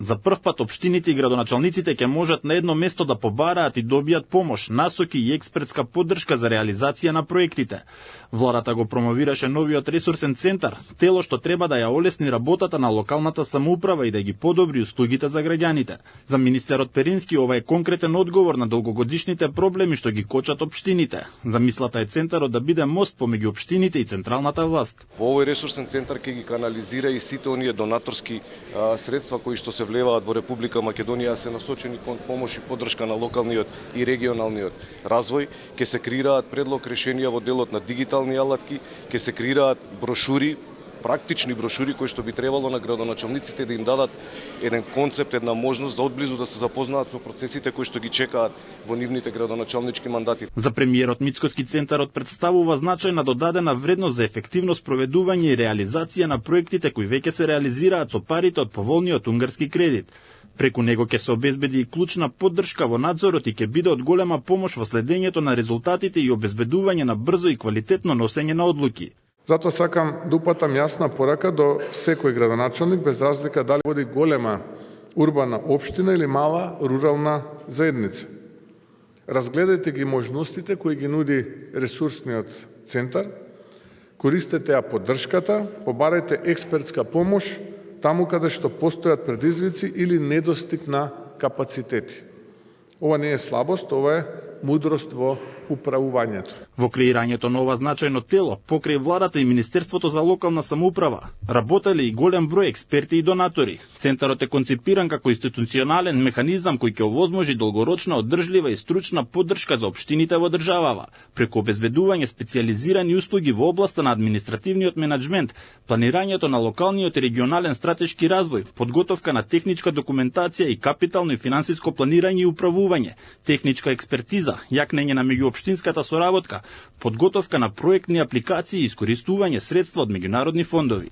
За прв пат општините и градоначалниците ќе можат на едно место да побараат и добијат помош, насоки и експертска поддршка за реализација на проектите. Владата го промовираше новиот ресурсен центар, тело што треба да ја олесни работата на локалната самоуправа и да ги подобри услугите за граѓаните. За министерот Перински ова е конкретен одговор на долгогодишните проблеми што ги кочат општините. Замислата е центарот да биде мост помеѓу општините и централната власт. Во овој ресурсен центар ќе ги канализира и сите оние донаторски средства кои што се влеваат во Република Македонија, се насочени кон помош и поддршка на локалниот и регионалниот развој. Ќе се креираат предлог решенија во делот на дигитални алатки, ќе се креираат брошури, практични брошури кои што би требало на градоначалниците да им дадат еден концепт, една можност да одблизу да се запознаат со процесите кои што ги чекаат во нивните градоначалнички мандати. За премиерот Мицкоски центарот представува значајна додадена вредност за ефективно спроведување и реализација на проектите кои веќе се реализираат со парите од поволниот унгарски кредит. Преку него ќе се обезбеди и клучна поддршка во надзорот и ќе биде од голема помош во следењето на резултатите и обезбедување на брзо и квалитетно носење на одлуки. Затоа сакам да упатам јасна порака до секој градоначалник, без разлика дали води голема урбана општина или мала рурална заедница. Разгледајте ги можностите кои ги нуди ресурсниот центар, користете ја поддршката, побарајте експертска помош таму каде што постојат предизвици или недостиг на капацитети. Ова не е слабост, ова е мудрост во управувањето. Во креирањето на ова значајно тело, покрај владата и Министерството за локална самоуправа, работеле и голем број експерти и донатори. Центарот е концепиран како институционален механизам кој ќе овозможи долгорочна, одржлива и стручна поддршка за општините во државава, преку обезбедување специјализирани услуги во областа на административниот менаџмент, планирањето на локалниот и регионален стратешки развој, подготовка на техничка документација и капитално и финансиско планирање и управување, техничка експертиза, јакнење на меѓуопштинската соработка, подготовка на проектни апликации и искористување средства од меѓународни фондови.